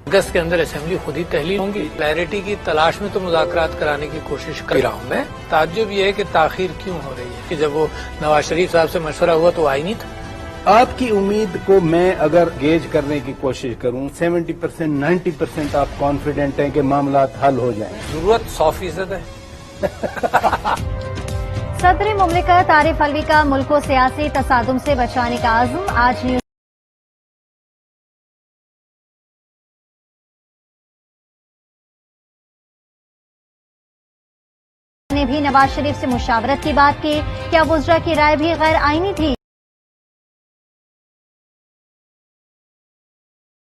اگست کے اندر اسمبلی خود ہی تحلیل ہوں گی. کلیئرٹی کی تلاش میں تو مذاکرات کرانے کی کوشش کر رہا ہوں میں. تعجب یہ ہے کہ تاخیر کیوں ہو رہی ہے کہ جب وہ نواز شریف صاحب سے مشورہ ہوا تو آئی نہیں تھا. آپ کی امید کو میں اگر گیج کرنے کی کوشش کروں 70% 90% آپ کانفیڈنٹ ہیں کہ معاملات حل ہو جائیں. ضرورت 100% ہے. صدر مملکت عارف علوی کا ملک کو سیاسی تصادم سے بچانے کا عزم. آج نیوز نے بھی نواز شریف سے مشاورت کی بات کی. کیا وزراء کی رائے بھی غیر آئینی تھی؟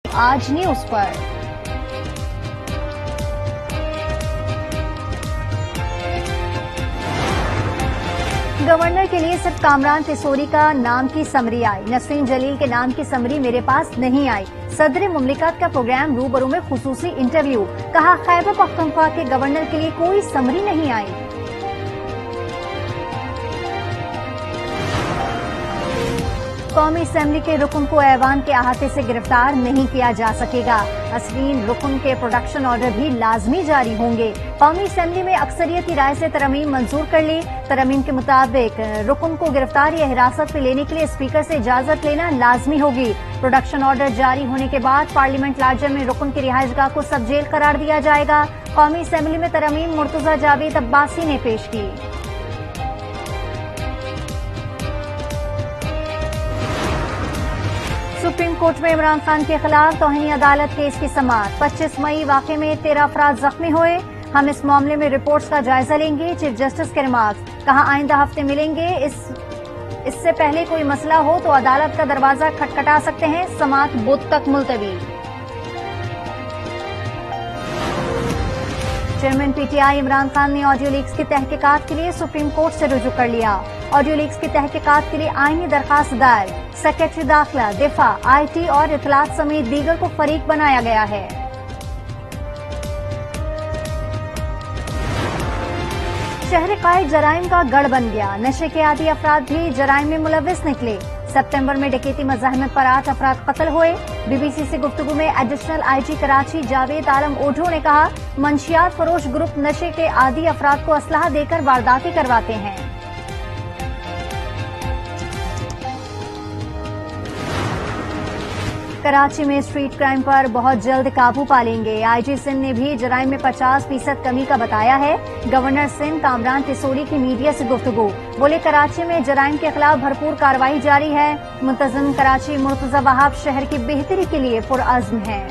آج نیوز پر گورنر کے لیے صرف کامران تیسوری کا نام کی سمری آئی. نسرین جلیل کے نام کی سمری میرے پاس نہیں آئی. صدر مملکت کا پروگرام روبرو میں خصوصی انٹرویو. کہا خیبر پختونخوا کے گورنر کے لیے کوئی سمری نہیں آئی. قومی اسمبلی کے رکن کو ایوان کے احاطے سے گرفتار نہیں کیا جا سکے گا. اصلین رکن کے پروڈکشن آرڈر بھی لازمی جاری ہوں گے. قومی اسمبلی میں اکثریتی رائے سے ترمیم منظور کر لی. ترمیم کے مطابق رکن کو گرفتار یا حراست میں لینے کے لیے اسپیکر سے اجازت لینا لازمی ہوگی. پروڈکشن آرڈر جاری ہونے کے بعد پارلیمنٹ لارجر میں رکن کی رہائش گاہ کو سب جیل قرار دیا جائے گا. قومی اسمبلی میں ترمیم مرتضی جاوید عباسی نے پیش کی. سپریم کورٹ میں عمران خان کے خلاف توہین عدالت کیس کی سماعت. 25 مئی واقعے میں 13 افراد زخمی ہوئے. ہم اس معاملے میں رپورٹس کا جائزہ لیں گے. چیف جسٹس کے ریمارکس. کہا آئندہ ہفتے ملیں گے. اس سے پہلے کوئی مسئلہ ہو تو عدالت کا دروازہ کھٹکھٹا سکتے ہیں. سماعت بدھ تک ملتوی. Chairman P T I Imran Khan نے آڈیو لیکس کی تحقیقات کے لیے سپریم کورٹ سے رجوع کر لیا. آڈیو لیکس کی تحقیقات کے لیے آئینی درخواست دائر. سیکریٹری داخلہ، دفاع، آئی ٹی اور اطلاعات سمیت دیگر کو فریق بنایا گیا ہے. شہر قائد جرائم کا گڑھ بن گیا. نشے کے عادی افراد بھی جرائم میں ملوث نکلے. سپتمبر میں ڈکیتی مزاحمت پر 8 افراد قتل ہوئے. بی بی سی سے گفتگو میں ایڈیشنل آئی جی کراچی جاوید عالم اوڈھو نے کہا منشیات فروش گروپ نشے کے عادی افراد کو اسلحہ دے کر وارداتیں کرواتے ہیں. کراچی میں اسٹریٹ کرائم پر بہت جلد قابو پا لیں گے. آئی جی سندھ نے بھی جرائم میں 50% کمی کا بتایا ہے. گورنر سندھ کامران تیسوری کی میڈیا سے گفتگو. بولے کراچی میں جرائم کے خلاف بھرپور کارروائی جاری ہے. منتظم کراچی مرتضی وہاب شہر کی بہتری کے لیے پرعزم ہے.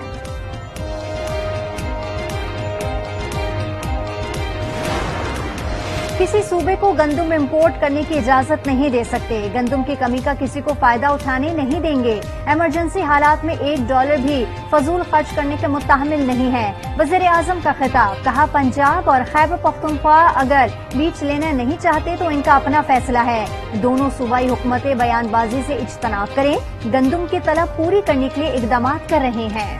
کسی صوبے کو گندم امپورٹ کرنے کی اجازت نہیں دے سکتے. گندم کی کمی کا کسی کو فائدہ اٹھانے نہیں دیں گے. ایمرجنسی حالات میں $1 بھی فضول خرچ کرنے کے متحمل نہیں ہے. وزیر اعظم کا خطاب. کہا پنجاب اور خیبر پختونخوا اگر بیچ لینا نہیں چاہتے تو ان کا اپنا فیصلہ ہے. دونوں صوبائی حکومتیں بیان بازی سے اجتناب کریں. گندم کی طلب پوری کرنے کے لیے اقدامات کر رہے ہیں.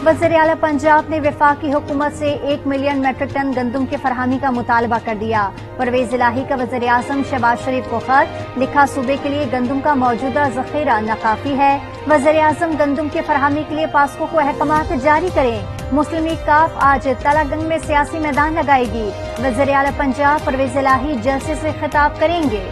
وزیر اعلی پنجاب نے وفاقی حکومت سے 1 ملین میٹرک ٹن گندم کی فراہمی کا مطالبہ کر دیا. پرویز الہی کا وزیر اعظم شہباز شریف کو خط. لکھا صوبے کے لیے گندم کا موجودہ ذخیرہ ناکافی ہے. وزیر اعظم گندم کی فراہمی کے لیے پاسکو کو احکامات جاری کریں. مسلم لیگ کاف آج تلہ گنگ میں سیاسی میدان لگائے گی. وزیر اعلی پنجاب پرویز الہی جلسے سے خطاب کریں گے.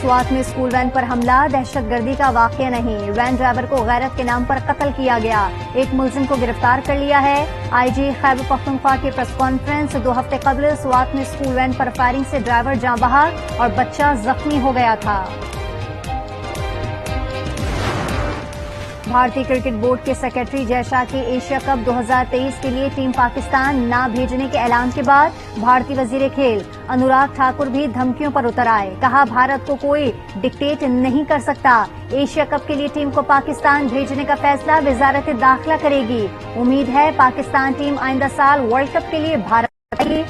سوات میں اسکول وین پر حملہ. دہشت گردی کا واقعہ نہیں. وین ڈرائیور کو غیرت کے نام پر قتل کیا گیا. ایک ملزم کو گرفتار کر لیا ہے. آئی جی خیبر پختونخوا کی پریس کانفرنس. 2 ہفتے قبل سوات میں اسکول وین پر فائرنگ سے ڈرائیور جاں بحق اور بچہ زخمی ہو گیا تھا. بھارتی کرکٹ بورڈ کے سیکرٹری جے شاہ کے ایشیا کپ 2023 کے لیے ٹیم پاکستان نہ بھیجنے کے اعلان کے بعد بھارتی وزیر کھیل انوراگ ٹھاکر بھی دھمکیوں پر اتر آئے. کہا بھارت کو کوئی ڈکٹیٹ نہیں کر سکتا. ایشیا کپ کے لیے ٹیم کو پاکستان بھیجنے کا فیصلہ وزارت داخلہ کرے گی. امید ہے پاکستان ٹیم آئندہ سال ورلڈ کپ کے لیے بھارت آئے گی.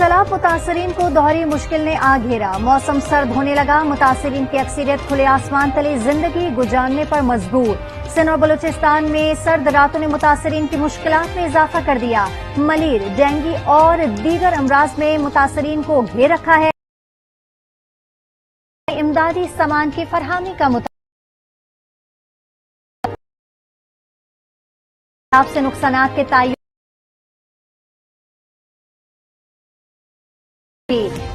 سیلاب متاثرین کو دوہری مشکل نے آ گھیرا، موسم سرد ہونے لگا، متاثرین کی اکثریت کھلے آسمان تلے زندگی گزارنے پر مجبور۔ سندھ اور بلوچستان میں سرد راتوں نے متاثرین کی مشکلات میں اضافہ کر دیا، ملیریا، ڈینگی اور دیگر امراض میں متاثرین کو گھیر رکھا ہے۔ امدادی سامان کی فراہمی کا آپ سے نقصانات کے تعین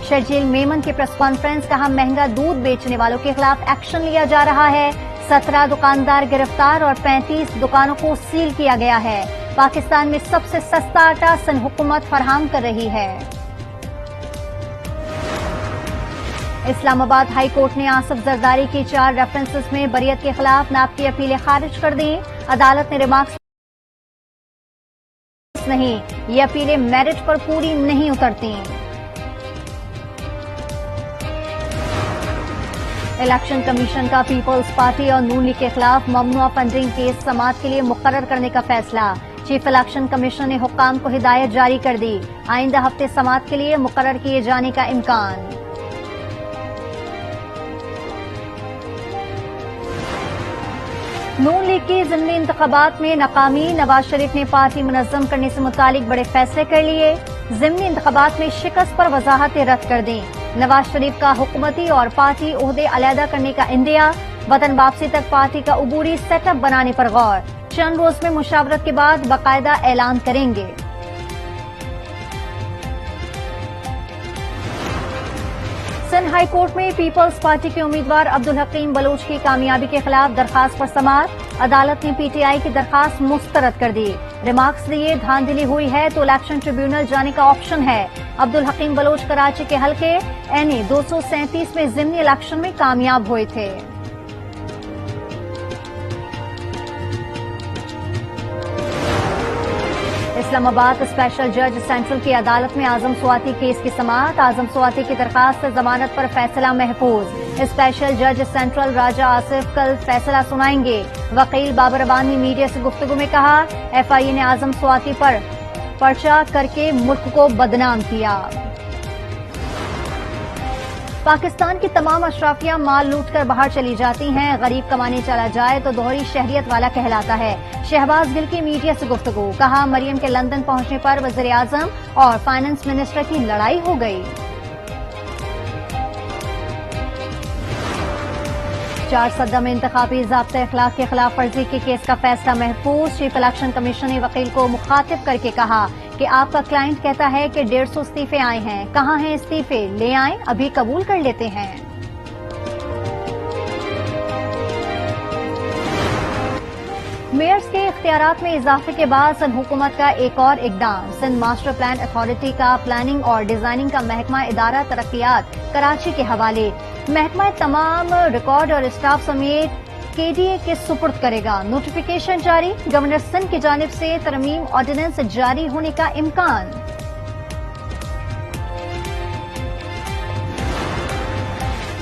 شرجیل میمن کی پریس کانفرنس، کہا مہنگا دودھ بیچنے والوں کے خلاف ایکشن لیا جا رہا ہے، 17 دکاندار گرفتار اور 35 دکانوں کو سیل کیا گیا ہے۔ پاکستان میں سب سے سستا آٹا سندھ حکومت فراہم کر رہی ہے۔ اسلام آباد ہائی کورٹ نے آصف زرداری کی 4 ریفرنسز میں بریت کے خلاف ناب کی اپیلیں خارج کر دیں۔ عدالت نے ریمارکس نہیں، یہ اپیلیں میرٹ پر پوری نہیں اترتی۔ الیکشن کمیشن کا پیپلز پارٹی اور نون لیگ کے خلاف ممنوعہ فنڈنگ کیس سماعت کے لیے مقرر کرنے کا فیصلہ، چیف الیکشن کمیشن نے حکام کو ہدایت جاری کر دی، آئندہ ہفتے سماعت کے لیے مقرر کیے جانے کا امکان۔ نون لیگ کی ضمنی انتخابات میں ناکامی، نواز شریف نے پارٹی منظم کرنے سے متعلق بڑے فیصلے کر لیے، ضمنی انتخابات میں شکست پر وضاحتیں رد کر دیں، نواز شریف کا حکومتی اور پارٹی عہدے علیحدہ کرنے کا اندیا، وطن واپسی تک پارٹی کا عبوری سیٹ اپ بنانے پر غور، چند روز میں مشاورت کے بعد باقاعدہ اعلان کریں گے۔ سندھ ہائی کورٹ میں پیپلز پارٹی کے امیدوار عبدالحکیم بلوچ کی کامیابی کے خلاف درخواست پر سماعت، عدالت نے پی ٹی آئی کی درخواست مسترد کر دی، ریمارکس دیے دھاندلی ہوئی ہے تو الیکشن ٹریبیونل جانے کا آپشن ہے۔ عبدالحکیم بلوچ کراچی کے حلقے این 237 میں ضمنی الیکشن میں کامیاب ہوئے تھے۔ اسلام آباد اسپیشل جج سینٹرل کی عدالت میں اعظم سواتی کیس کی سماعت، اعظم سواتی کی درخواست سے ضمانت پر فیصلہ محفوظ، اسپیشل جج سینٹرل راجہ آصف کل فیصلہ سنائیں گے۔ وکیل بابر ابان نے میڈیا سے گفتگو میں کہا ایف آئی اے نے اعظم سواتی پر پرچہ کر کے ملک کو بدنام کیا۔ پاکستان کی تمام اشرافیہ مال لوٹ کر باہر چلی جاتی ہیں، غریب کمانے چلا جائے تو دوہری شہریت والا کہلاتا ہے۔ شہباز گل کی میڈیا سے گفتگو، کہا مریم کے لندن پہنچنے پر وزیر اعظم اور فائنانس منسٹر کی لڑائی ہو گئی۔ 4 صدم انتخابی ضابطۂ اخلاق کے خلاف ورزی کے کیس کا فیصلہ محفوظ، چیف الیکشن کمیشن نے وکیل کو مخاطب کر کے کہا کہ آپ کا کلائنٹ کہتا ہے کہ 150 استعفے آئے ہیں، کہاں ہیں استعفے، لے آئیں، ابھی قبول کر لیتے ہیں۔ میئرز کے اختیارات میں اضافے کے بعد سندھ حکومت کا ایک اور اقدام، سندھ ماسٹر پلان اتھارٹی کا پلاننگ اور ڈیزائننگ کا محکمہ ادارہ ترقیات کراچی کے حوالے، محکمہ تمام ریکارڈ اور اسٹاف سمیت کے ڈی اے کے سپرد کرے گا، نوٹیفیکیشن جاری، گورنر سندھ کی جانب سے ترمیم آرڈیننس جاری ہونے کا امکان۔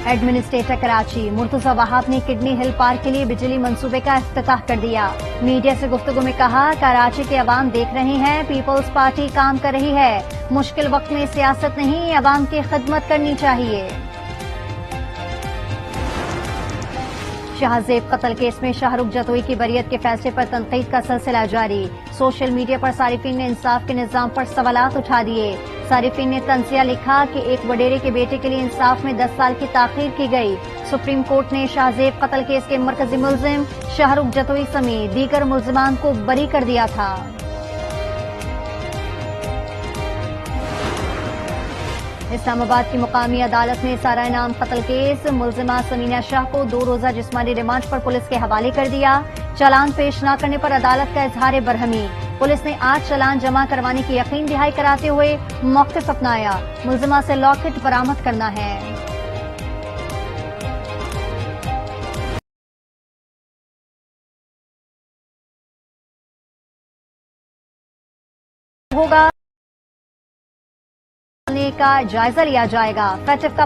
ایڈمنسٹریٹر کراچی مرتضی وہاب نے کڈنی ہل پارک کے لیے بجلی منصوبے کا افتتاح کر دیا، میڈیا سے گفتگو میں کہا کراچی کے عوام دیکھ رہے ہیں پیپلز پارٹی کام کر رہی ہے، مشکل وقت میں سیاست نہیں عوام کی خدمت کرنی چاہیے۔ شاہ زیب قتل کیس میں شاہ رخ جتوئی کی بریت کے فیصلے پر تنقید کا سلسلہ جاری، سوشل میڈیا پر صارفین نے انصاف کے نظام پر سوالات اٹھا دیے، صارفین نے تنزیہ لکھا کہ ایک وڈیرے کے بیٹے کے لیے انصاف میں 10 سال کی تاخیر کی گئی، سپریم کورٹ نے شاہ زیب قتل کیس کے مرکزی ملزم شاہ رخ جتوئی سمیت دیگر ملزمان کو بری کر دیا تھا۔ اسلام آباد کی مقامی عدالت میں سارہ انعام قتل کیس ملزمہ سمینہ شاہ کو 2 روزہ جسمانی ریمانڈ پر پولیس کے حوالے کر دیا، چالان پیش نہ کرنے پر عدالت کا اظہار برہمی، پولیس نے 8 چالان جمع کروانے کی یقین دہائی کراتے ہوئے موقف اپنایا، ملزمہ سے لاکٹ برآمد کرنا ہے۔ ہوگا کا جائزہ لیا جائے گا، فیٹف کا